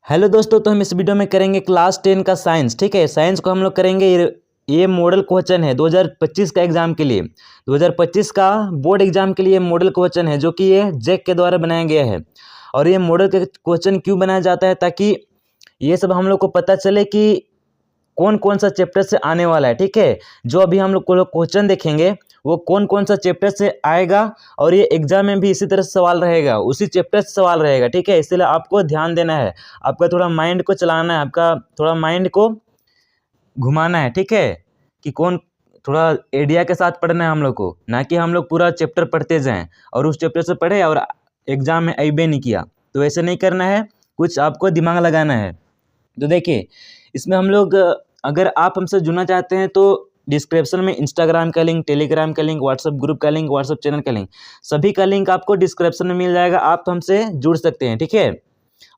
Hello दोस्तों, तो हम इस वीडियो में करेंगे क्लास 10 का साइंस। ठीक है, साइंस को हम लोग करेंगे। ये मॉडल क्वेश्चन है 2025 का एग्जाम के लिए। 2025 का बोर्ड एग्जाम के लिए मॉडल क्वेश्चन है, जो कि ये जैक के द्वारा बनाया गया है। और ये मॉडल क्वेश्चन क्यों बनाया जाता है, ताकि ये सब हम लोग को पता चले कि कौन कौन सा चैप्टर से आने वाला है। ठीक है, जो अभी हम लोग को क्वेश्चन देखेंगे वो कौन कौन सा चैप्टर से आएगा, और ये एग्जाम में भी इसी तरह से सवाल रहेगा, उसी चैप्टर से सवाल रहेगा। ठीक है, इसलिए आपको ध्यान देना है, आपका थोड़ा माइंड को चलाना है, आपका थोड़ा माइंड को घुमाना है। ठीक है, कि कौन थोड़ा आइडिया के साथ पढ़ना है हम लोग को, ना कि हम लोग पूरा चैप्टर पढ़ते जाएं और उस चैप्टर से पढ़े और एग्जाम में अइबे नहीं किया। तो ऐसे नहीं करना है, कुछ आपको दिमाग लगाना है। तो देखिए, इसमें हम लोग अगर आप हमसे जुड़ना चाहते हैं तो डिस्क्रिप्शन में इंस्टाग्राम का लिंक, टेलीग्राम का लिंक, व्हाट्सएप ग्रुप का लिंक, व्हाट्सएप चैनल का लिंक, सभी का लिंक आपको डिस्क्रिप्शन में मिल जाएगा। आप हमसे जुड़ सकते हैं। ठीक है,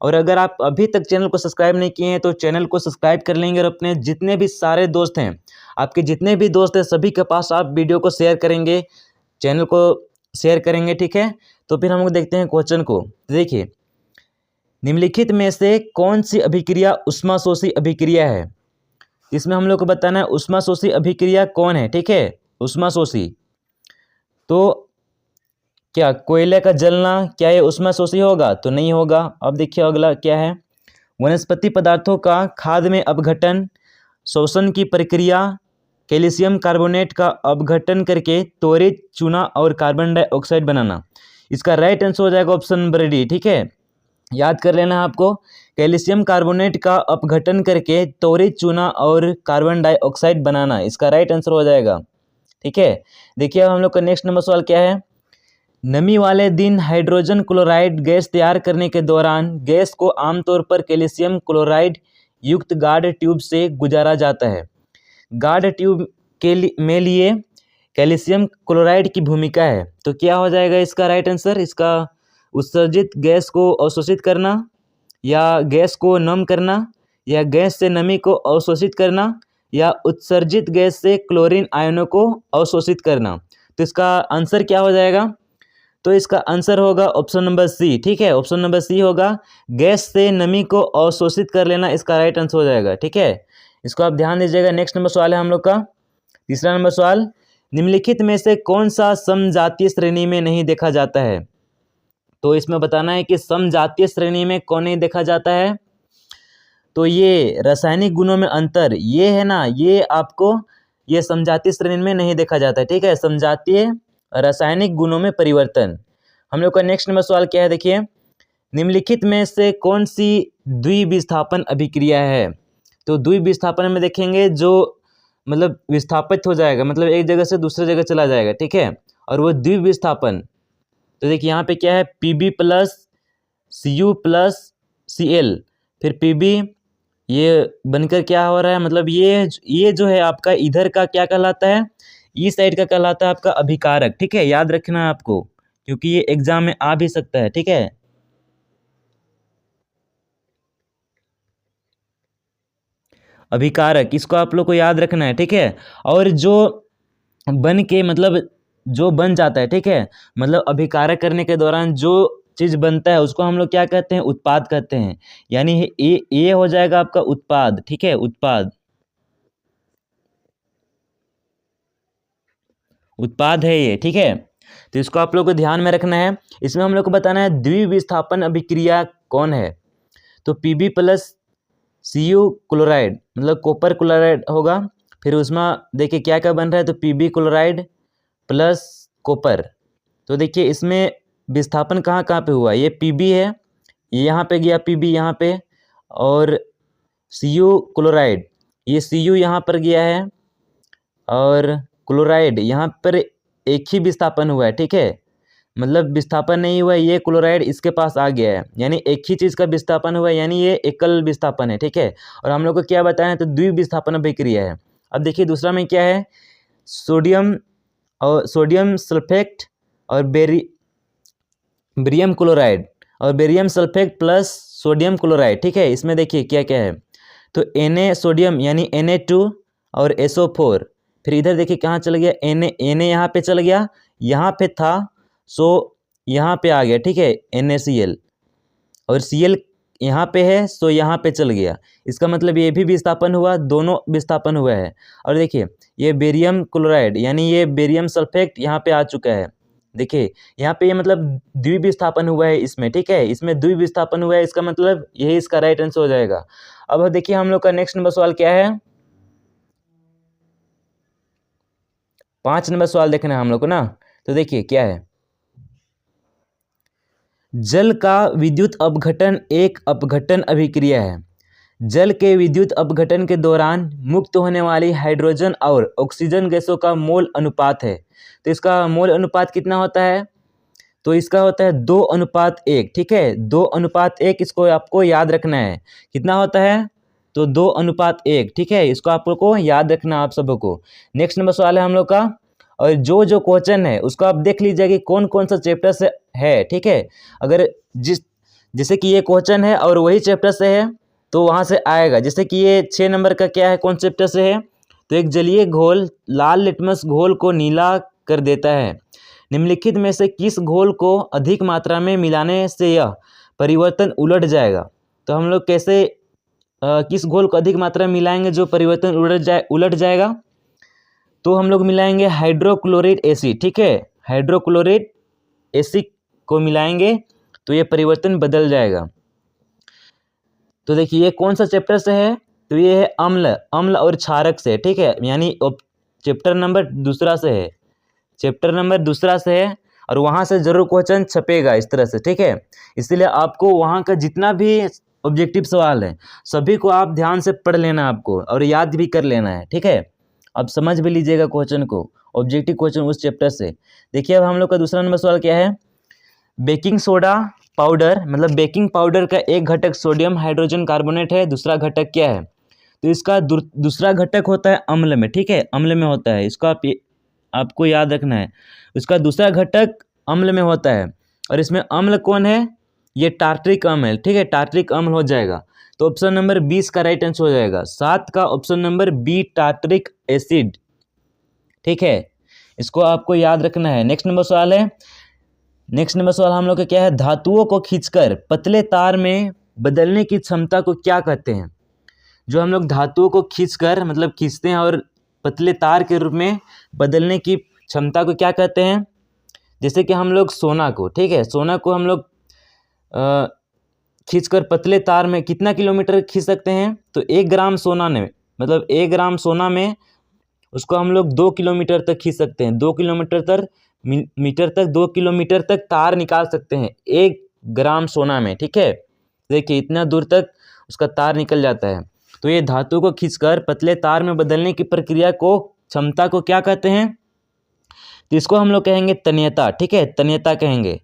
और अगर आप अभी तक चैनल को सब्सक्राइब नहीं किए हैं तो चैनल को सब्सक्राइब कर लेंगे, और अपने जितने भी सारे दोस्त हैं, आपके जितने भी दोस्त हैं, सभी के पास आप वीडियो को शेयर करेंगे, चैनल को शेयर करेंगे। ठीक है, तो फिर हम लोग देखते हैं क्वेश्चन को। देखिए, निम्नलिखित में से कौन सी अभिक्रिया ऊष्माशोषी अभिक्रिया है। इसमें हम लोग को बताना है ऊष्माशोषी अभिक्रिया कौन है। ठीक है, ऊष्माशोषी, तो क्या कोयले का जलना, क्या ये ऊष्माशोषी होगा? तो नहीं होगा। अब देखिए अगला क्या है, वनस्पति पदार्थों का खाद में अपघटन, शोषण की प्रक्रिया, कैल्शियम कार्बोनेट का अपघटन करके त्वरित चूना और कार्बन डाइऑक्साइड बनाना। इसका राइट आंसर हो जाएगा ऑप्शन नंबर डी। ठीक है, याद कर लेना है आपको, कैल्शियम कार्बोनेट का अपघटन करके त्वरित चूना और कार्बन डाइऑक्साइड बनाना, इसका राइट आंसर हो जाएगा। ठीक है, देखिए अब हम लोग का नेक्स्ट नंबर सवाल क्या है। नमी वाले दिन हाइड्रोजन क्लोराइड गैस तैयार करने के दौरान गैस को आमतौर पर कैल्शियम क्लोराइड युक्त गार्ड ट्यूब से गुजारा जाता है। गार्ड ट्यूब में लिए कैल्शियम क्लोराइड की भूमिका है। तो क्या हो जाएगा इसका राइट आंसर? इसका उत्सर्जित गैस को अवशोषित करना, या गैस को नम करना, या गैस से नमी को अवशोषित करना, या उत्सर्जित गैस से क्लोरीन आयनों को अवशोषित करना। तो इसका आंसर क्या हो जाएगा? तो इसका आंसर होगा ऑप्शन नंबर सी। ठीक है, ऑप्शन नंबर सी होगा, गैस से नमी को अवशोषित कर लेना, इसका राइट आंसर हो जाएगा। ठीक है, इसको आप ध्यान दीजिएगा। नेक्स्ट नंबर सवाल है हम लोग का, तीसरा नंबर सवाल, निम्नलिखित में से कौन सा समजातीय श्रेणी में नहीं देखा जाता है। तो इसमें बताना है कि समजातीय श्रेणी में कौन नहीं देखा जाता है। तो ये रासायनिक गुणों में अंतर, ये है ना, ये आपको ये समजातीय श्रेणी में नहीं देखा जाता है। ठीक है, समजातीय रासायनिक गुणों में परिवर्तन। हम लोग का नेक्स्ट नंबर सवाल क्या है, देखिए, निम्नलिखित में से कौन सी द्विविस्थापन अभिक्रिया है। तो द्विविस्थापन में देखेंगे जो मतलब विस्थापित हो जाएगा, मतलब एक जगह से दूसरे जगह चला जाएगा। ठीक है, और वो द्विविस्थापन, तो देखिए यहाँ पे क्या है, Pb plus Cu plus Cl, फिर Pb, ये बनकर क्या हो रहा है, मतलब ये जो है आपका इधर का क्या कहलाता है, इस साइड का कहलाता है आपका अभिकारक। ठीक है, याद रखना है आपको, क्योंकि ये एग्जाम में आ भी सकता है। ठीक है, अभिकारक, इसको आप लोग को याद रखना है। ठीक है, और जो बन के मतलब जो बन जाता है, ठीक है, मतलब अभिकारक करने के दौरान जो चीज बनता है उसको हम लोग क्या कहते हैं, उत्पाद कहते हैं। यानी ये हो जाएगा आपका उत्पाद। ठीक है, उत्पाद, उत्पाद है ये। ठीक है, तो इसको आप लोग को ध्यान में रखना है। इसमें हम लोग को बताना है द्विविस्थापन अभिक्रिया कौन है। तो Pb प्लस Cu क्लोराइड, मतलब कॉपर क्लोराइड होगा। फिर उसमें देखिए क्या क्या बन रहा है, तो Pb क्लोराइड प्लस कॉपर। तो देखिए इसमें विस्थापन कहाँ कहाँ पे हुआ, ये Pb है, ये यहाँ पे गया Pb यहाँ पे, और Cu क्लोराइड, ये Cu यहाँ पर गया है, और क्लोराइड यहाँ पर एक ही विस्थापन हुआ है। ठीक है, मतलब विस्थापन नहीं हुआ है, ये क्लोराइड इसके पास आ गया है, यानी एक ही चीज़ का विस्थापन हुआ है, यानी ये एकल विस्थापन है। ठीक है, और हम लोग को क्या बताया है, तो द्विविस्थापन अभिक्रिया है। अब देखिए दूसरा में क्या है, सोडियम और सोडियम सल्फेट और बेरियम क्लोराइड, और barium sulphate plus sodium chloride. ठीक है, इसमें देखिए क्या क्या है, तो Na सोडियम यानी Na2 और SO4, फिर इधर देखिए कहाँ चल गया, Na यहाँ पे चल गया, यहाँ पे था, सो यहाँ पे आ गया। ठीक है, NaCl, और Cl यहाँ पे है सो यहाँ पे चल गया, इसका मतलब ये भी विस्थापन हुआ, दोनों विस्थापन हुआ है। और देखिए ये बेरियम क्लोराइड यानी ये बेरियम सल्फेट यहाँ पे आ चुका है। देखिए यहाँ पे ये मतलब द्विविस्थापन हुआ है इसमें, ठीक है, इसमें द्विविस्थापन हुआ है, इसका मतलब यही इसका राइट आंसर हो जाएगा। अब देखिए हम लोग का नेक्स्ट नंबर सवाल क्या है, 5 नंबर सवाल देखना है हम लोग को ना। तो देखिए क्या है, जल का विद्युत अपघटन एक अपघटन अभिक्रिया है। जल के विद्युत अपघटन के दौरान मुक्त होने वाली हाइड्रोजन और ऑक्सीजन गैसों का मोल अनुपात है। तो इसका मोल अनुपात कितना होता है, तो इसका होता है 2:1, ठीक है, 2:1, इसको आपको याद रखना है। कितना होता है, तो 2:1, ठीक है, इसको आपको याद रखना आप सबको। नेक्स्ट नंबर सवाल है हम लोग का, और जो क्वेश्चन है उसको आप देख लीजिए कि कौन कौन सा चैप्टर से है, ठीक है। अगर जैसे कि ये क्वेश्चन है और वही चैप्टर से है तो वहाँ से आएगा। जैसे कि ये 6 नंबर का क्या है, कौन चैप्टर से है, तो एक जलीय घोल लाल लिटमस घोल को नीला कर देता है। निम्नलिखित में से किस घोल को अधिक मात्रा में मिलाने से यह परिवर्तन उलट जाएगा। तो हम लोग कैसे किस घोल को अधिक मात्रा में मिलाएंगे जो परिवर्तन उलट जाएगा, तो हम लोग मिलाएंगे हाइड्रोक्लोरिक एसिड, ठीक है, हाइड्रोक्लोरिक एसिड को मिलाएंगे तो ये परिवर्तन बदल जाएगा। तो देखिए ये कौन सा चैप्टर से है, तो ये है अम्ल और क्षारक से, ठीक है, यानी चैप्टर नंबर दूसरा से है, चैप्टर नंबर दूसरा से है, और वहाँ से जरूर क्वेश्चन छपेगा इस तरह से, ठीक है। इसलिए आपको वहाँ का जितना भी ऑब्जेक्टिव सवाल है सभी को आप ध्यान से पढ़ लेना आपको, और याद भी कर लेना है, ठीक है। अब समझ भी लीजिएगा क्वेश्चन को, ऑब्जेक्टिव क्वेश्चन उस चैप्टर से। देखिए अब हम लोग का दूसरा नंबर सवाल क्या है, बेकिंग सोडा पाउडर, मतलब बेकिंग पाउडर का एक घटक सोडियम हाइड्रोजन कार्बोनेट है, दूसरा घटक क्या है, तो इसका दूसरा घटक होता है अम्ल में, ठीक है, अम्ल में होता है, इसको आपको याद रखना है, उसका दूसरा घटक अम्ल में होता है। और इसमें अम्ल कौन है, ये टार्ट्रिक अम्ल है, ठीक है, टार्ट्रिक अम्ल हो जाएगा। तो ऑप्शन नंबर 20 का राइट आंसर हो जाएगा, 7 का option number B tartaric acid, ठीक है, इसको आपको याद रखना है। नेक्स्ट नंबर सवाल है, नेक्स्ट नंबर सवाल हम लोग का क्या है, धातुओं को खींचकर पतले तार में बदलने की क्षमता को क्या कहते हैं। जो हम लोग धातुओं को खींचकर मतलब खींचते हैं और पतले तार के रूप में बदलने की क्षमता को क्या कहते हैं। जैसे कि हम लोग सोना को, ठीक है, सोना को हम लोग खींचकर पतले तार में कितना किलोमीटर खींच सकते हैं, तो 1 ग्राम सोना में, मतलब 1 ग्राम सोना में उसको हम लोग 2 किलोमीटर तक खींच सकते हैं, 2 किलोमीटर तक 2 किलोमीटर तक तार निकाल सकते हैं 1 ग्राम सोना में, ठीक है। देखिए इतना दूर तक उसका तार निकल जाता है। तो ये धातु को खींचकर पतले तार में बदलने की प्रक्रिया को, क्षमता को क्या कहते हैं, तो इसको हम लोग कहेंगे तन्यता, ठीक है, तन्यता कहेंगे,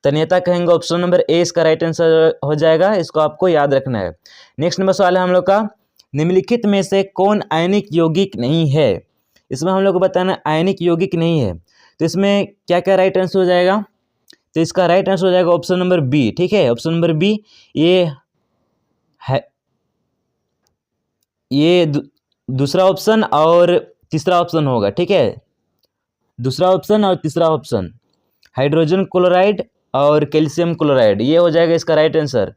तन्यता कहेंगे। ऑप्शन नंबर ए इसका राइट आंसर हो जाएगा, इसको आपको याद रखना है। नेक्स्ट नंबर सवाल है हम लोग का, निम्नलिखित में से कौन आयनिक यौगिक नहीं है। इसमें हम लोग को बताना आयनिक यौगिक नहीं है, तो इसमें क्या क्या राइट आंसर हो जाएगा, तो इसका राइट आंसर हो जाएगा ऑप्शन नंबर बी, ठीक है, ऑप्शन नंबर बी ये है, ये दूसरा ऑप्शन और तीसरा ऑप्शन होगा, ठीक है, दूसरा ऑप्शन और तीसरा ऑप्शन, हाइड्रोजन क्लोराइड और कैल्शियम क्लोराइड, ये हो जाएगा इसका राइट आंसर।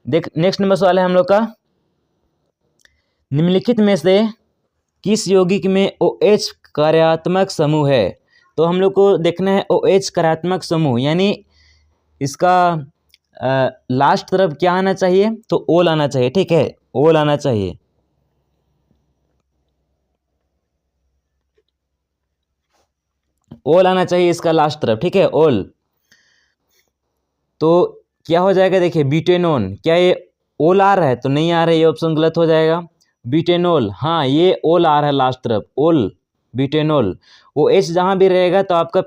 देख नेक्स्ट नंबर सवाल है हम लोग का, निम्नलिखित में से किस यौगिक में OH कार्यात्मक समूह है। तो हम लोग को देखना है OH कार्यात्मक समूह, यानी इसका लास्ट तरफ क्या आना चाहिए, तो ओल आना चाहिए, ठीक है, ओल आना चाहिए। ओल आना चाहिए इसका लास्ट तरफ, ठीक है, ओल। तो क्या हो जाएगा, देखिए ब्यूटेनॉन, क्या ये ओल आ रहा है, तो नहीं आ रहा है, ये ऑप्शन गलत हो जाएगा। ब्यूटेनॉल, हाँ ये ओल आ रहा है लास्ट तरफ, ओल ब्यूटेनॉल। वो एच जहाँ भी रहेगा तो आपका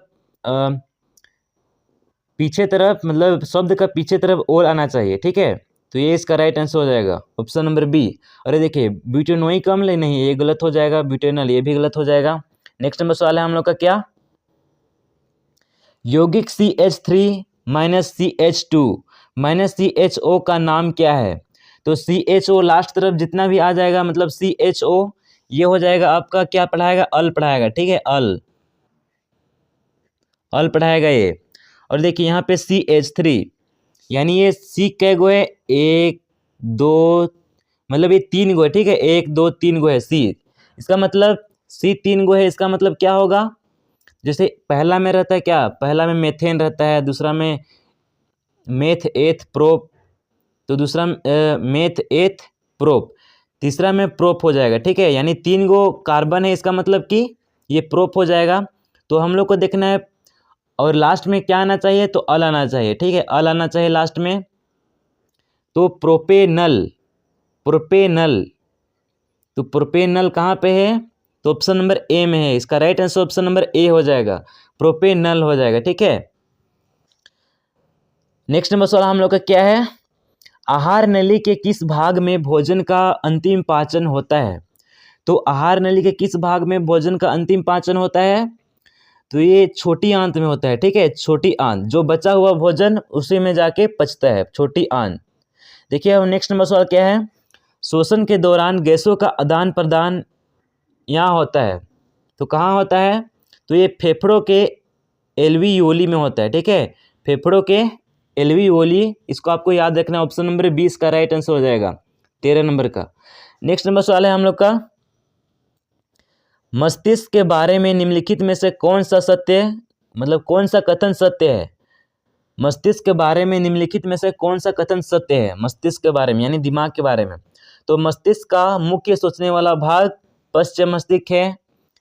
पीछे तरफ, मतलब शब्द का पीछे तरफ ओल आना चाहिए, ठीक है। तो ये इसका राइट आंसर हो जाएगा ऑप्शन नंबर बी। अरे देखिए ब्यूटेनोइक अम्ल नहीं, ये गलत हो जाएगा, ब्यूटेनॉल ये भी गलत हो जाएगा। नेक्स्ट नंबर सवाल है हम लोग का क्या, यौगिक CH3 - CH2 - CHO का नाम क्या है। तो CHO लास्ट तरफ जितना भी आ जाएगा, मतलब CHO ये हो जाएगा आपका क्या पढ़ाएगा, अल पढ़ाएगा, ठीक है, अल पढ़ाएगा ये। और देखिए यहाँ पे CH3 यानी ये सी कै गो है, 1 2, मतलब ये 3 गो है, ठीक है, 1 2 3 गो है सी। इसका मतलब सी 3 गो है, इसका मतलब क्या होगा, जैसे पहला में रहता है क्या, पहला में मेथेन रहता है, दूसरा में मेथ एथ प्रोप, तो दूसरा मेथ एथ प्रोप, तीसरा में प्रोप हो जाएगा, ठीक है। यानी 3 गो कार्बन है, इसका मतलब कि ये प्रोप हो जाएगा। तो हम लोग को देखना है, और लास्ट में क्या आना चाहिए, तो अल आना चाहिए, ठीक है, अल आना चाहिए लास्ट में। तो प्रोपेनल, प्रोपेनल, तो प्रोपेनल कहाँ पे है, तो ऑप्शन नंबर ए में है, इसका right answer option number A हो जाएगा, प्रोपेनल हो जाएगा, ठीक है। नेक्स्ट नंबर सवाल हम लोग का क्या है, आहार नली के किस भाग में भोजन का अंतिम पाचन होता है। तो आहार नली के किस भाग में भोजन का अंतिम पाचन होता है, तो ये छोटी आंत में होता है, ठीक है, छोटी आंत, जो बचा हुआ भोजन उसी में जाके पचता है, छोटी आंत। देखिए अब नेक्स्ट नंबर सवाल क्या है, श्वसन के दौरान गैसों का आदान प्रदान यहाँ होता है, तो कहाँ होता है, तो ये फेफड़ों के एल्वियोली में होता है, ठीक है, फेफड़ों के एल्वियोली, इसको आपको याद रखना है, ऑप्शन नंबर 20 का राइट आंसर हो जाएगा, 13 नंबर का। नेक्स्ट नंबर सवाल है हम लोग का, मस्तिष्क के बारे में निम्नलिखित में से कौन सा सत्य, मतलब कौन सा कथन सत्य है, मस्तिष्क के बारे में निम्नलिखित में से कौन सा कथन सत्य है, मस्तिष्क के बारे में यानी दिमाग के बारे में। तो मस्तिष्क का मुख्य सोचने वाला भाग पश्च मस्तिष्क है,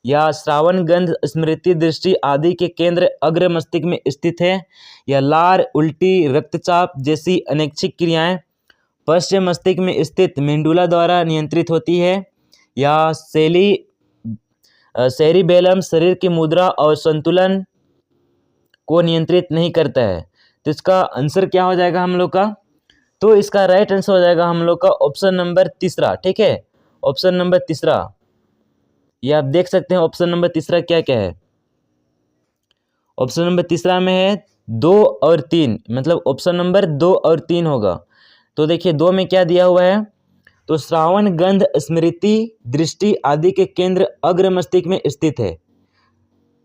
या श्रावण गंध स्मृति दृष्टि आदि के केंद्र अग्र मस्तिष्क में स्थित है, या लार उल्टी रक्तचाप जैसी अनैच्छिक क्रियाएं पश्चिम मस्तिष्क में स्थित मेंडुला द्वारा नियंत्रित होती है, या सेरिबेलम शरीर की मुद्रा और संतुलन को नियंत्रित नहीं करता है। तो इसका आंसर क्या हो जाएगा हम लोग का, तो इसका राइट आंसर हो जाएगा हम लोग का ऑप्शन नंबर तीसरा, ठीक है, ऑप्शन नंबर तीसरा। ये आप देख सकते हैं ऑप्शन नंबर तीसरा क्या क्या है, ऑप्शन नंबर तीसरा में है 2 और 3, मतलब ऑप्शन नंबर 2 और 3 होगा। तो देखिए 2 में क्या दिया हुआ है, तो श्रावण गंध स्मृति दृष्टि आदि के केंद्र अग्र मस्तिष्क में स्थित है,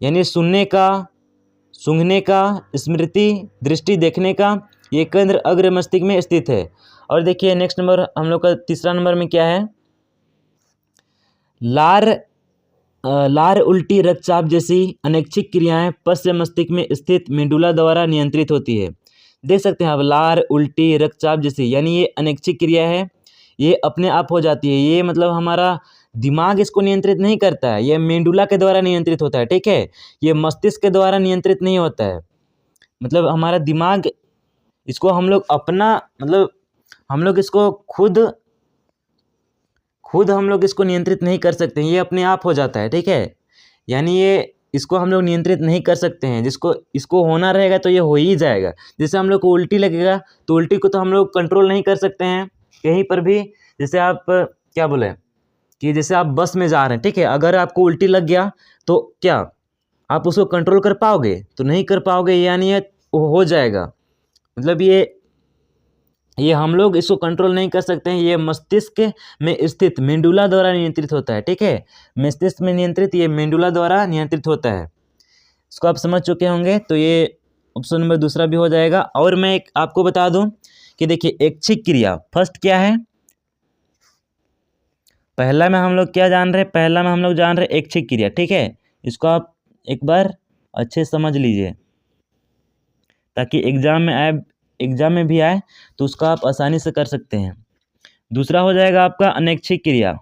यानी सुनने का, सूंघने का, स्मृति दृष्टि देखने का, ये केंद्र अग्र मस्तिष्क में स्थित है। और देखिए नेक्स्ट नंबर हम लोग का तीसरा नंबर में क्या है, लार उल्टी रक्तचाप जैसी अनैच्छिक क्रियाएं पश्च मस्तिष्क में स्थित मेडुला द्वारा नियंत्रित होती है। देख सकते हैं आप, लार उल्टी रक्तचाप जैसी, यानी ये अनैच्छिक क्रिया है, ये अपने आप हो जाती है, ये मतलब हमारा दिमाग इसको नियंत्रित नहीं करता है, ये मेडुला के द्वारा नियंत्रित होता है, ठीक है, ये मस्तिष्क के द्वारा नियंत्रित नहीं होता है। मतलब हमारा दिमाग इसको हम लोग अपना, मतलब हम लोग इसको खुद हम लोग इसको नियंत्रित नहीं कर सकते हैं, ये अपने आप हो जाता है, ठीक है। यानी ये इसको हम लोग नियंत्रित नहीं कर सकते हैं, जिसको इसको होना रहेगा तो ये हो ही जाएगा। जैसे हम लोग को उल्टी लगेगा, तो उल्टी को तो हम लोग कंट्रोल नहीं कर सकते हैं कहीं पर भी। जैसे आप क्या बोले कि जैसे आप बस में जा रहे हैं, ठीक है, अगर आपको उल्टी लग गया तो क्या आप उसको कंट्रोल कर पाओगे, तो नहीं कर पाओगे, यानी ये हो जाएगा। मतलब ये हम लोग इसको कंट्रोल नहीं कर सकते हैं, ये मस्तिष्क में स्थित मेंडुला द्वारा नियंत्रित होता है, ठीक है, मस्तिष्क में नियंत्रित, ये मेंडुला द्वारा नियंत्रित होता है। इसको आप समझ चुके होंगे, तो ये ऑप्शन नंबर दूसरा भी हो जाएगा। और मैं एक आपको बता दूं कि देखिए ऐच्छिक क्रिया फर्स्ट क्या है, पहला में हम लोग क्या जान रहे हैं, पहला में हम लोग जान रहे हैं ऐच्छिक क्रिया, ठीक है, इसको आप एक बार अच्छे से समझ लीजिए ताकि एग्जाम में भी आए तो उसका आप आसानी से कर सकते हैं। दूसरा हो जाएगा आपका अनैच्छिक क्रिया,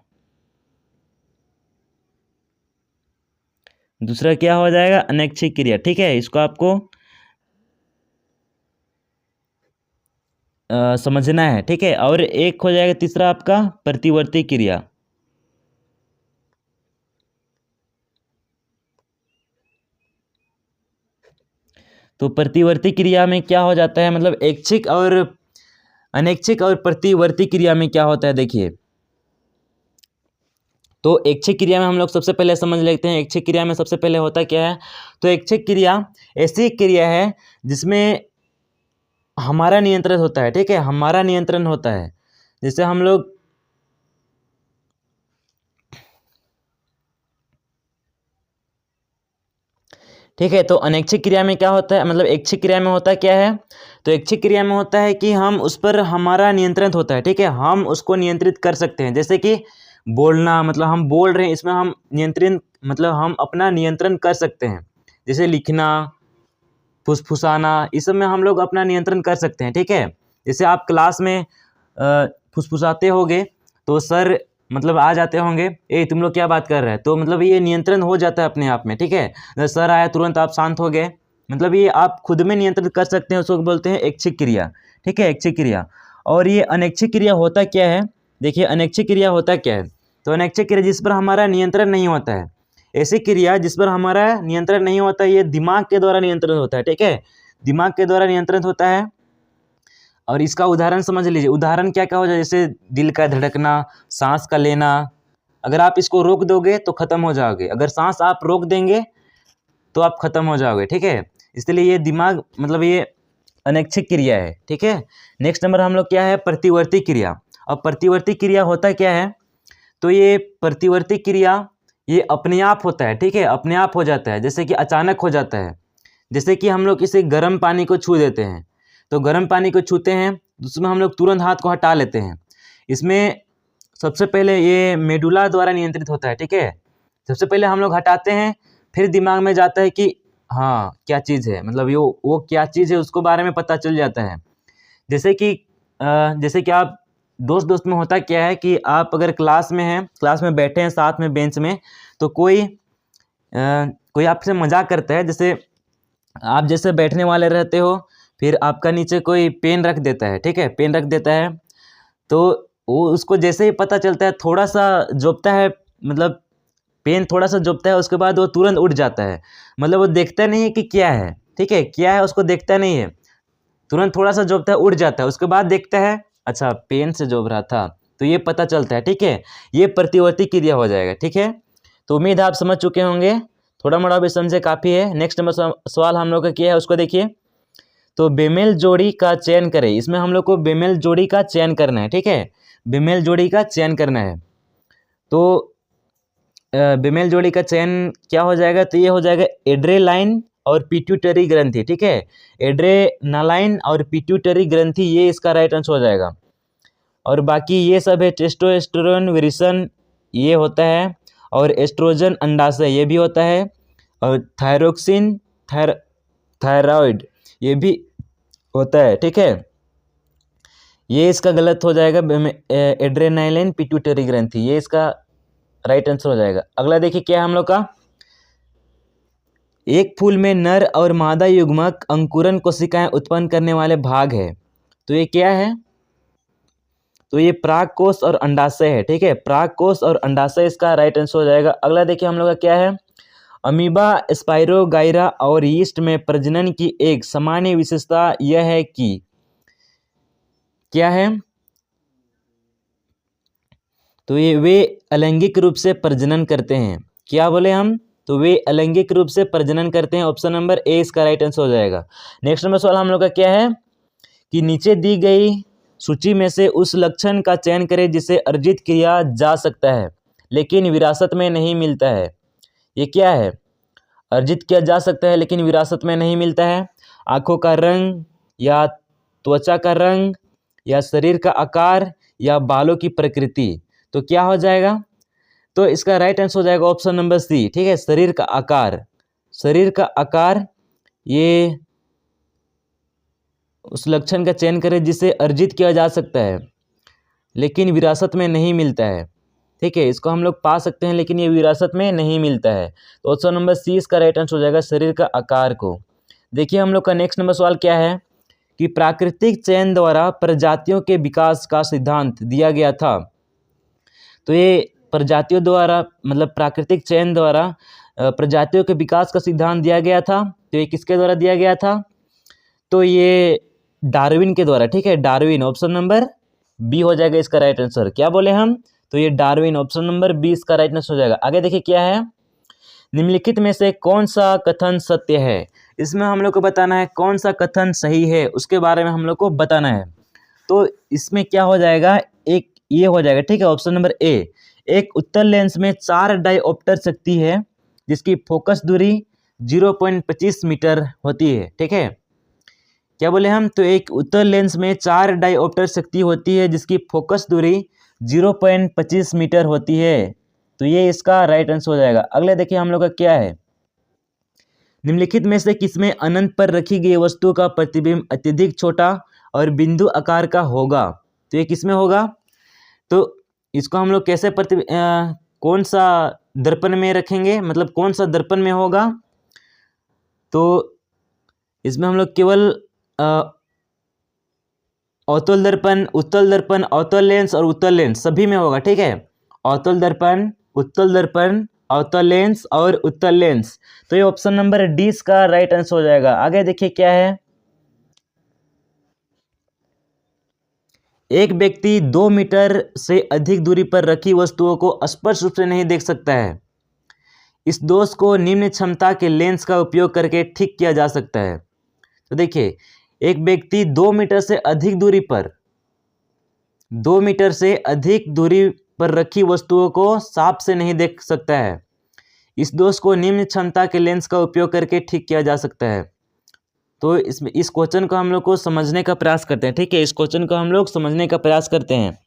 दूसरा क्या हो जाएगा, अनैच्छिक क्रिया, ठीक है, इसको आपको समझना है, ठीक है। और एक हो जाएगा तीसरा आपका प्रतिवर्ती क्रिया, तो प्रतिवर्ती क्रिया में क्या हो जाता है, मतलब ऐच्छिक और अनैच्छिक और प्रतिवर्ती क्रिया में क्या होता है, देखिए तो ऐच्छिक क्रिया में हम लोग सबसे पहले समझ लेते हैं, ऐच्छिक क्रिया में सबसे पहले होता क्या है। तो ऐच्छिक क्रिया ऐसी क्रिया है जिसमें हमारा नियंत्रण होता है, ठीक है, हमारा नियंत्रण होता है। जैसे हम लोग ठीक है। तो अनैच्छिक क्रिया में क्या होता है, मतलब ऐच्छिक क्रिया में होता क्या है, तो ऐच्छिक क्रिया में होता है कि हम उस पर हमारा नियंत्रण होता है, ठीक है, हम उसको नियंत्रित कर सकते हैं। जैसे कि बोलना, मतलब हम बोल रहे हैं, इसमें हम नियंत्रित, मतलब हम अपना नियंत्रण कर सकते हैं। जैसे लिखना, फुसफुसाना, इस सब में हम लोग अपना नियंत्रण कर सकते हैं, ठीक है। जैसे आप क्लास में फुसफुसाते होगे तो सर मतलब आ जाते होंगे, ए तुम लोग क्या बात कर रहे हैं, तो मतलब ये नियंत्रण हो जाता है अपने आप में, ठीक है। जब सर आया तुरंत आप शांत हो गए, मतलब ये आप खुद में नियंत्रित कर सकते हैं, उसको बोलते हैं ऐच्छिक क्रिया, ठीक है, ऐच्छिक क्रिया। और ये अनैच्छिक क्रिया होता क्या है, देखिए अनैच्छिक क्रिया होता क्या है, तो अनैच्छिक क्रिया जिस पर हमारा नियंत्रण नहीं होता है। ऐसी क्रिया जिस पर हमारा नियंत्रण नहीं होता है, ये दिमाग के द्वारा नियंत्रित होता है, ठीक है, दिमाग के द्वारा नियंत्रित होता है। और इसका उदाहरण समझ लीजिए, उदाहरण क्या क्या हो जाए, जैसे दिल का धड़कना, सांस का लेना। अगर आप इसको रोक दोगे तो खत्म हो जाओगे, अगर सांस आप रोक देंगे तो आप खत्म हो जाओगे, ठीक है। इसलिए ये दिमाग, मतलब ये अनैच्छिक क्रिया है, ठीक है। नेक्स्ट नंबर हम लोग क्या है, प्रतिवर्ती क्रिया। अब प्रतिवर्ती क्रिया होता क्या है, तो ये प्रतिवर्ती क्रिया ये अपने आप होता है, ठीक है, अपने आप हो जाता है, जैसे कि अचानक हो जाता है। जैसे कि हम लोग किसी गर्म पानी को छू देते हैं, तो गर्म पानी को छूते हैं तो उसमें हम लोग तुरंत हाथ को हटा लेते हैं। इसमें सबसे पहले ये मेडुला द्वारा नियंत्रित होता है, ठीक है। सबसे पहले हम लोग हटाते हैं, फिर दिमाग में जाता है कि हाँ क्या चीज़ है, मतलब वो क्या चीज़ है उसको बारे में पता चल जाता है। जैसे कि आप दोस्त दोस्त में होता क्या है कि आप अगर क्लास में हैं, क्लास में बैठे हैं साथ में बेंच में, तो कोई आपसे मजाक करता है, जैसे आप जैसे बैठने वाले रहते हो, फिर आपका नीचे कोई पेन रख देता है, ठीक है, पेन रख देता है, तो वो उसको जैसे ही पता चलता है, थोड़ा सा जोपता है, मतलब पेन थोड़ा सा जोपता है, उसके बाद वो तुरंत उठ जाता है। मतलब वो देखता नहीं है कि क्या है, ठीक है, क्या है उसको देखता नहीं है, तुरंत थोड़ा सा जोपता है, उड़ जाता है, उसके बाद देखता है अच्छा पेन से जोप रहा था, तो ये पता चलता है, ठीक है। ये प्रतिवर्ती क्रिया हो जाएगा, ठीक है। तो उम्मीद है आप समझ चुके होंगे, थोड़ा मोड़ा भी समझे काफ़ी है। नेक्स्ट नंबर सवाल हम लोग का क्या है उसको देखिए। तो बेमेल जोड़ी का चयन करें, इसमें हम लोग को बेमेल जोड़ी का चयन करना है, ठीक है, बेमेल जोड़ी का चयन करना है। तो बेमेल जोड़ी का चयन क्या हो जाएगा, तो ये हो जाएगा एड्रेनालाइन और पिट्यूटरी ग्रंथि, ठीक है, एड्रेनालाइन और पिट्यूटरी ग्रंथि, ये इसका राइट आंसर हो जाएगा। और बाकी ये सब है, टेस्टोस्टेरोन विरिसन ये होता है, और एस्ट्रोजन अंडाशय ये भी होता है, और थायरोक्सिन थायराइड ये भी होता है, ठीक है। ये इसका गलत हो जाएगा, एड्रेनालाइन पिट्यूटरी ग्रंथि, ये इसका राइट आंसर हो जाएगा। अगला देखिए क्या है हम लोग का, एक फूल में नर और मादा युग्मक अंकुरन कोशिकाएं उत्पन्न करने वाले भाग है, तो ये क्या है, तो ये परागकोश और अंडाशय है, ठीक है, परागकोश और अंडाशय इसका राइट आंसर हो जाएगा। अगला देखिए हम लोग का क्या है, अमीबा, स्पाइरोगाइरा और यीस्ट में प्रजनन की एक सामान्य विशेषता यह है कि क्या है, तो ये वे अलैंगिक रूप से प्रजनन करते हैं, क्या बोले हम, तो वे अलैंगिक रूप से प्रजनन करते हैं, ऑप्शन नंबर ए इसका राइट आंसर हो जाएगा। नेक्स्ट नंबर सवाल हम लोग का क्या है कि नीचे दी गई सूची में से उस लक्षण का चयन करें जिसे अर्जित किया जा सकता है लेकिन विरासत में नहीं मिलता है। ये क्या है, अर्जित किया जा सकता है लेकिन विरासत में नहीं मिलता है, आँखों का रंग या त्वचा का रंग या शरीर का आकार या बालों की प्रकृति, तो क्या हो जाएगा, तो इसका राइट आंसर हो जाएगा ऑप्शन नंबर सी, ठीक है, शरीर का आकार, शरीर का आकार ये उस लक्षण का चयन करें जिसे अर्जित किया जा सकता है लेकिन विरासत में नहीं मिलता है, ठीक है, इसको हम लोग पा सकते हैं लेकिन ये विरासत में नहीं मिलता है, तो ऑप्शन नंबर सी इसका राइट आंसर हो जाएगा, शरीर का आकार को। देखिए हम लोग का नेक्स्ट नंबर सवाल क्या है कि प्राकृतिक चयन द्वारा प्रजातियों के विकास का सिद्धांत दिया गया था, तो ये प्रजातियों द्वारा, मतलब प्राकृतिक चयन द्वारा प्रजातियों के विकास का सिद्धांत दिया गया था, तो ये किसके द्वारा दिया गया था, तो ये डार्विन के द्वारा, ठीक है, डार्विन, ऑप्शन नंबर बी हो जाएगा इसका राइट आंसर। क्या बोले हम, तो ये डार्विन, ऑप्शन नंबर बी इसका राइट आंसर हो जाएगा। आगे देखिए क्या है, निम्नलिखित में से कौन सा कथन सत्य है, इसमें हम लोग को बताना है कौन सा कथन सही है, उसके बारे में हम लोग को बताना है। तो इसमें क्या हो जाएगा, एक ये हो जाएगा, ठीक है, ऑप्शन नंबर ए, एक उत्तल लेंस में 4 डायऑप्टर शक्ति है जिसकी फोकस दूरी 0.25 मीटर होती है, ठीक है। क्या बोले हम, तो एक उत्तल लेंस में 4 डायोप्टर शक्ति होती है जिसकी फोकस दूरी 0.25 मीटर होती है। तो ये इसका राइट आंसर हो जाएगा। अगला देखिए हम लोग का क्या है, निम्नलिखित में से किसमें अनंत पर रखी गई वस्तु का प्रतिबिंब अत्यधिक छोटा और बिंदु आकार का होगा। तो ये किसमें होगा, तो इसको हम लोग कैसे कौन सा दर्पण में रखेंगे, मतलब कौन सा दर्पण में होगा, तो इसमें हम लोग केवल अवतल दर्पण, उत्तल दर्पण, अवतल लेंस और उत्तल लेंस सभी में होगा, ठीक है। अवतल दर्पण, उत्तल दर्पण, अवतल लेंस और उत्तल लेंस। तो ये ऑप्शन नंबर डी इसका राइट आंसर हो जाएगा। आगे देखिए क्या है, एक व्यक्ति 2 मीटर से अधिक दूरी पर रखी वस्तुओं को स्पष्ट रूप से नहीं देख सकता है। इस दोष को निम्न क्षमता के लेंस का उपयोग करके ठीक किया जा सकता है। तो देखिए, एक व्यक्ति 2 मीटर से अधिक दूरी पर 2 मीटर से अधिक दूरी पर रखी वस्तुओं को साफ से नहीं देख सकता है। इस दोष को निम्न क्षमता के लेंस का उपयोग करके ठीक किया जा सकता है। तो इसमें इस क्वेश्चन को हम लोग को समझने का प्रयास करते हैं, ठीक है। इस क्वेश्चन को हम लोग समझने का प्रयास करते हैं।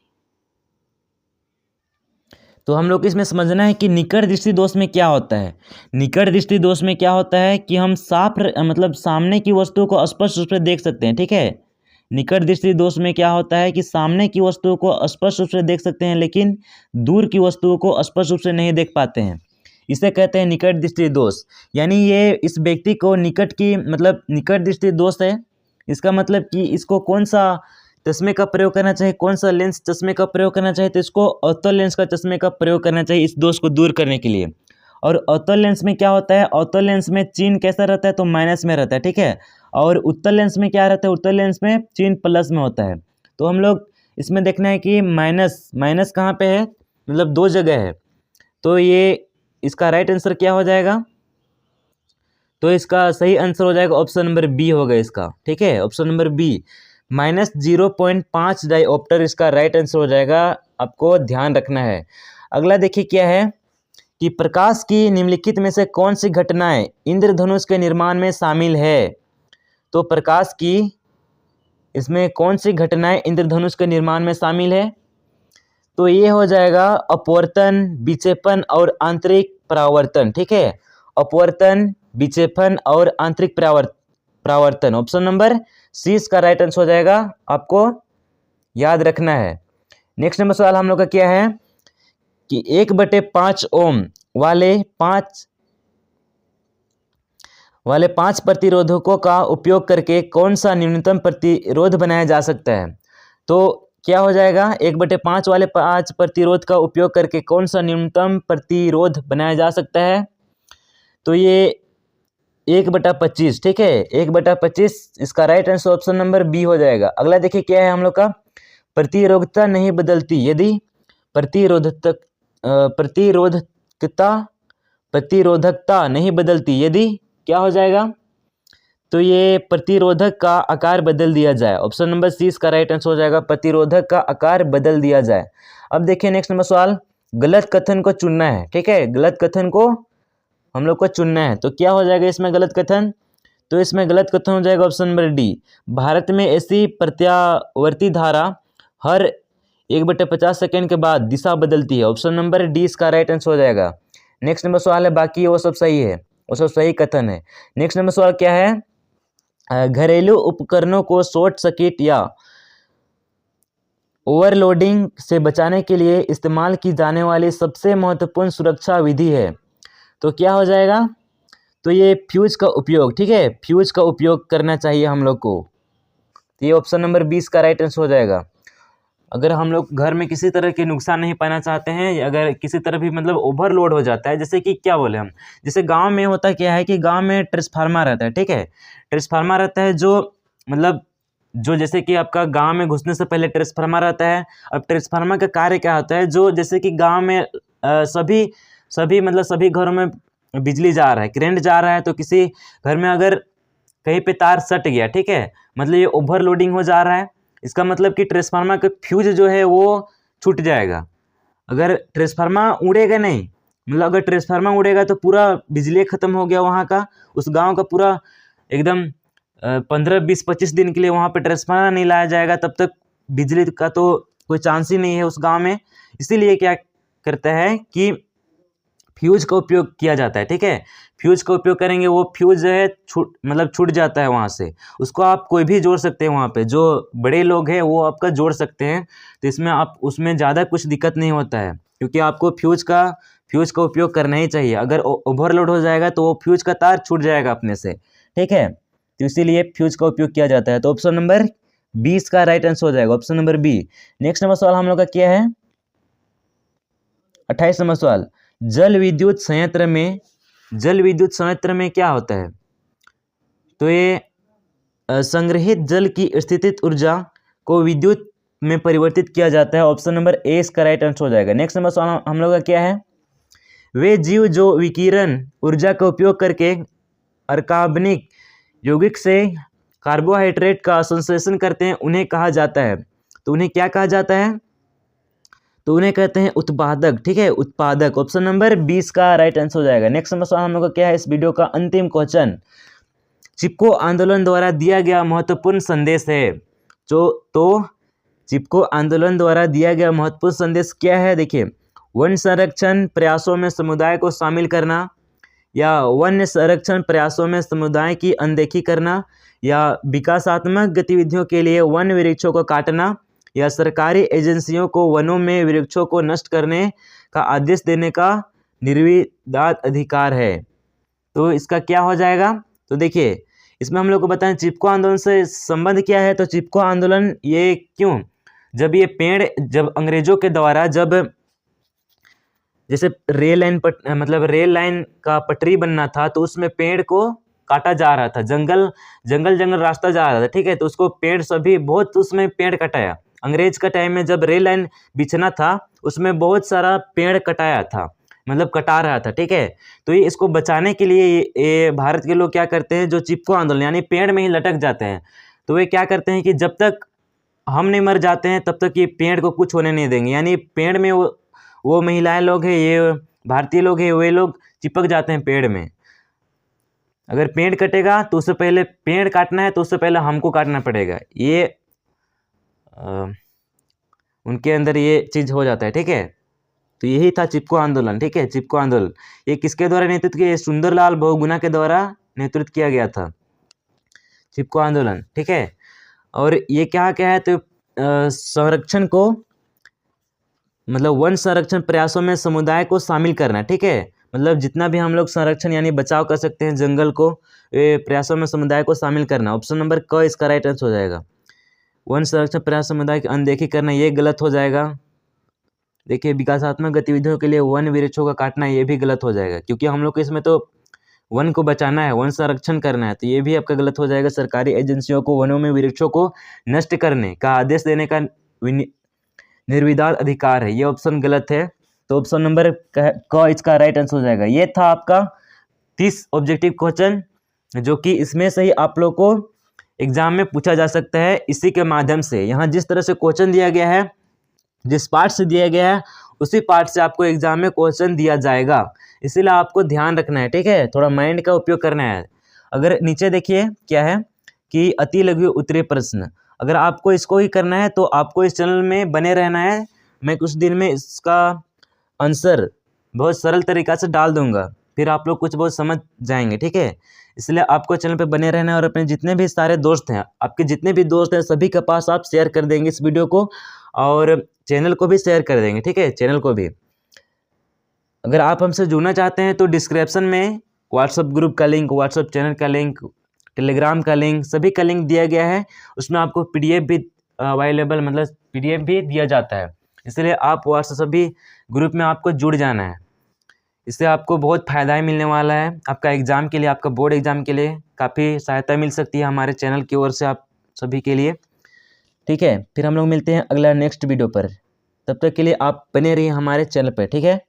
तो हम लोग को इसमें समझना है कि निकट दृष्टि दोष में क्या होता है। निकट दृष्टि दोष में क्या होता है कि हम साफ मतलब सामने की वस्तु को स्पष्ट रूप से देख सकते हैं, ठीक है। निकट दृष्टि दोष में क्या होता है कि सामने की वस्तुओं को स्पष्ट रूप से देख सकते हैं लेकिन दूर की वस्तुओं को स्पष्ट रूप से नहीं देख पाते हैं। इसे कहते हैं निकट दृष्टि दोष। यानी ये इस व्यक्ति को निकट की मतलब निकट दृष्टि दोष है। इसका मतलब कि इसको कौन सा चश्मे का प्रयोग करना चाहिए, कौन सा लेंस चश्मे का प्रयोग करना चाहिए, तो इसको अवतल लेंस का चश्मे का प्रयोग करना चाहिए इस दोष को दूर करने के लिए। और अवतल लेंस में क्या होता है, अवतल लेंस में चिन्ह कैसा रहता है, तो माइनस में रहता है, ठीक है। और उत्तल लेंस में क्या रहता है, उत्तल लेंस में चिन्ह प्लस में होता है। तो हम लोग इसमें देखना है कि माइनस कहाँ पे है, मतलब 2 जगह है। तो ये इसका राइट आंसर क्या हो जाएगा, तो इसका सही आंसर हो जाएगा ऑप्शन नंबर बी होगा इसका, ठीक है। ऑप्शन नंबर बी -0.5 डायोप्टर इसका राइट आंसर हो जाएगा, आपको ध्यान रखना है। अगला देखिए क्या है कि प्रकाश की निम्नलिखित में से कौन सी घटनाएं इंद्रधनुष के निर्माण में शामिल है। तो प्रकाश की इसमें कौन सी घटनाएं इंद्रधनुष के निर्माण में शामिल है, तो ये हो जाएगा अपवर्तन, विक्षेपण और आंतरिक परावर्तन, ठीक है। अपवर्तन, विक्षेपण और आंतरिक परावर्तन। ऑप्शन नंबर सी इसका राइट आंसर हो जाएगा, आपको याद रखना है। नेक्स्ट नंबर सवाल हम लोग का क्या है कि 1/5 ओम वाले 5 प्रतिरोधकों का उपयोग करके कौन सा न्यूनतम प्रतिरोध बनाया जा सकता है। तो क्या हो जाएगा, 1/5 वाले 5 प्रतिरोध का उपयोग करके कौन सा न्यूनतम प्रतिरोध बनाया जा सकता है, तो ये 1/25, ठीक है। 1/25 इसका right answer option number B हो जाएगा। अगला देखिए क्या है हम लोग का, प्रतिरोधकता नहीं बदलती यदि प्रतिरोधकता नहीं बदलती यदि क्या हो जाएगा, तो ये प्रतिरोधक का आकार बदल दिया जाए। ऑप्शन नंबर सी इसका राइट आंसर हो जाएगा, प्रतिरोधक का आकार बदल दिया जाए। अब देखिए नेक्स्ट नंबर सवाल, गलत कथन को चुनना है, ठीक है। गलत कथन को हम लोग को चुनना है, तो क्या हो जाएगा इसमें गलत कथन, तो इसमें गलत कथन हो जाएगा ऑप्शन नंबर डी, भारत में ऐसी प्रत्यावर्ती धारा हर 1/50 सेकेंड के बाद दिशा बदलती है। ऑप्शन नंबर डी इसका राइट आंसर हो जाएगा। नेक्स्ट नंबर सवाल है, बाकी वो सब सही है, वो सब सही कथन है। नेक्स्ट नंबर सवाल क्या है, घरेलू उपकरणों को शॉर्ट सर्किट या ओवरलोडिंग से बचाने के लिए इस्तेमाल की जाने वाली सबसे महत्वपूर्ण सुरक्षा विधि है। तो क्या हो जाएगा, तो ये फ्यूज का उपयोग, ठीक है। फ्यूज का उपयोग करना चाहिए हम लोग को। तो ये ऑप्शन नंबर 20 का राइट आंसर हो जाएगा। अगर हम लोग घर में किसी तरह के नुकसान नहीं पाना चाहते हैं, अगर किसी तरह भी मतलब ओवरलोड हो जाता है, जैसे कि क्या बोले हम, जैसे गांव में होता क्या है कि गांव में ट्रांसफार्मर रहता है, ठीक है। ट्रांसफार्मर रहता है जो मतलब जो जैसे कि आपका गांव में घुसने से पहले ट्रांसफार्मर रहता है। अब ट्रांसफार्मर का कार्य क्या होता है, जो जैसे कि गाँव में सभी घरों में बिजली जा रहा है, करंट जा रहा है, तो किसी घर में अगर कहीं पे तार सट गया, ठीक है, मतलब ये ओवरलोडिंग हो जा रहा है, इसका मतलब कि ट्रांसफार्मर का फ्यूज जो है वो छूट जाएगा। अगर ट्रांसफार्मर उड़ेगा नहीं, मतलब अगर ट्रांसफार्मर उड़ेगा तो पूरा बिजली ख़त्म हो गया वहाँ का, उस गांव का पूरा एकदम 15-20-25 दिन के लिए वहाँ पे ट्रांसफार्मर नहीं लाया जाएगा, तब तक बिजली का तो कोई चांस ही नहीं है उस गांव में। इसीलिए क्या करता है कि फ्यूज का उपयोग किया जाता है, ठीक है। फ्यूज का उपयोग करेंगे, वो फ्यूज जो है छूट जाता है वहाँ से, उसको आप कोई भी जोड़ सकते हैं, वहाँ पे जो बड़े लोग हैं वो आपका जोड़ सकते हैं। तो इसमें आप उसमें ज़्यादा कुछ दिक्कत नहीं होता है, क्योंकि आपको फ्यूज का उपयोग करना ही चाहिए। अगर ओवरलोड हो जाएगा तो वो फ्यूज का तार छूट जाएगा अपने से, ठीक है। तो इसीलिए फ्यूज का उपयोग किया जाता है। तो ऑप्शन नंबर 20 का राइट आंसर हो जाएगा, option number B. Next number सवाल हम लोग का क्या है, 28 नंबर सवाल, जल विद्युत संयंत्र में क्या होता है? तो ये संग्रहित जल की स्थितिज ऊर्जा को विद्युत में परिवर्तित किया जाता है, ऑप्शन नंबर ए इसका राइट आंसर हो जाएगा। नेक्स्ट नंबर सवाल हम लोग का क्या है, वे जीव जो विकिरण ऊर्जा का उपयोग करके अकार्बनिक यौगिक से कार्बोहाइड्रेट का संश्लेषण करते हैं उन्हें कहा जाता है। तो उन्हें क्या कहा जाता है? तो उन्हें कहते हैं उत्पादक, ठीक है, उत्पादक। ऑप्शन नंबर 20 का राइट आंसर हो जाएगा। नेक्स्ट नंबर सवाल हम लोग का क्या है, इस वीडियो का अंतिम क्वेश्चन, चिपको आंदोलन द्वारा दिया गया महत्वपूर्ण संदेश है। तो चिपको आंदोलन द्वारा दिया गया महत्वपूर्ण संदेश क्या है? देखिए, वन संरक्षण प्रयासों में समुदाय को शामिल करना, या वन्य संरक्षण प्रयासों में समुदाय की अनदेखी करना, या विकासात्मक गतिविधियों के लिए वन वृक्षों को काटना, या सरकारी एजेंसियों को वनों में वृक्षों को नष्ट करने का आदेश देने का निर्विवाद अधिकार है। तो इसका क्या हो जाएगा? तो देखिए, इसमें हम लोग को बताएं चिपको आंदोलन से संबंध क्या है। तो चिपको आंदोलन ये क्यों, जब ये पेड़, जब अंग्रेजों के द्वारा, जब जैसे रेल लाइन का पटरी बनना था, तो उसमें पेड़ को काटा जा रहा था, जंगल रास्ता जा रहा था, ठीक है। तो उसको पेड़ सभी बहुत उसमें पेड़ कटाया। अंग्रेज का टाइम में जब रेल लाइन बिछना था, उसमें बहुत सारा पेड़ कटाया था, मतलब कटा रहा था, ठीक है। तो ये इसको बचाने के लिए ये भारत के लोग क्या करते हैं, जो चिपको आंदोलन यानी पेड़ में ही लटक जाते हैं। तो वे क्या करते हैं कि जब तक हम नहीं मर जाते हैं तब तक ये पेड़ को कुछ होने नहीं देंगे। यानी पेड़ में वो महिलाएं लोग हैं, ये भारतीय लोग हैं, वे लोग चिपक जाते हैं पेड़ में। अगर पेड़ कटेगा तो उससे पहले, पेड़ काटना है तो उससे पहले हमको काटना पड़ेगा, ये उनके अंदर ये चीज़ हो जाता है, ठीक है। तो यही था चिपको आंदोलन, ठीक है। चिपको आंदोलन ये किसके द्वारा नेतृत्व किया? सुंदरलाल बहुगुणा के द्वारा नेतृत्व किया गया था चिपको आंदोलन, ठीक है। और ये क्या है, तो संरक्षण को, मतलब वन संरक्षण प्रयासों में समुदाय को शामिल करना, ठीक है। मतलब जितना भी हम लोग संरक्षण यानी बचाव कर सकते हैं जंगल को, प्रयासों में समुदाय को शामिल करना। ऑप्शन नंबर क इसका राइट आंसर हो जाएगा। वन संरक्षण प्रयास समुदाय की अनदेखी करना, ये गलत हो जाएगा। देखिए, विकासात्मक गतिविधियों के लिए वन वृक्षों का काटना, ये भी गलत हो जाएगा, क्योंकि हम लोग को इसमें तो वन को बचाना है, वन संरक्षण करना है, तो ये भी आपका गलत हो जाएगा। सरकारी एजेंसियों को वनों में वृक्षों को नष्ट करने का आदेश देने का निर्विवाद अधिकार है, ये ऑप्शन गलत है। तो ऑप्शन नंबर क इसका राइट आंसर हो जाएगा। ये था आपका 30 ऑब्जेक्टिव क्वेश्चन, जो कि इसमें से ही आप लोग को एग्जाम में पूछा जा सकता है इसी के माध्यम से। यहाँ जिस तरह से क्वेश्चन दिया गया है, जिस पार्ट से दिया गया है, उसी पार्ट से आपको एग्जाम में क्वेश्चन दिया जाएगा। इसीलिए आपको ध्यान रखना है, ठीक है, थोड़ा माइंड का उपयोग करना है। अगर नीचे देखिए क्या है कि अति लघु उत्तरीय प्रश्न, अगर आपको इसको ही करना है तो आपको इस चैनल में बने रहना है। मैं कुछ दिन में इसका आंसर बहुत सरल तरीक़ा से डाल दूंगा, फिर आप लोग कुछ बहुत समझ जाएंगे, ठीक है। इसलिए आपको चैनल पे बने रहना है, और अपने जितने भी सारे दोस्त हैं, आपके जितने भी दोस्त हैं, सभी के पास आप शेयर कर देंगे इस वीडियो को, और चैनल को भी शेयर कर देंगे, ठीक है, चैनल को भी। अगर आप हमसे जुड़ना चाहते हैं तो डिस्क्रिप्शन में व्हाट्सएप ग्रुप का लिंक, व्हाट्सएप चैनल का लिंक, टेलीग्राम का लिंक, सभी का लिंक दिया गया है। उसमें आपको PDF भी अवेलेबल, मतलब PDF भी दिया जाता है। इसलिए आप व्हाट्सएप सभी ग्रुप में आपको जुड़ जाना है। इससे आपको बहुत फ़ायदा मिलने वाला है। आपका एग्ज़ाम के लिए, आपका बोर्ड एग्ज़ाम के लिए काफ़ी सहायता मिल सकती है हमारे चैनल की ओर से आप सभी के लिए, ठीक है। फिर हम लोग मिलते हैं अगला नेक्स्ट वीडियो पर। तब तक के लिए आप बने रहिए हमारे चैनल पर, ठीक है।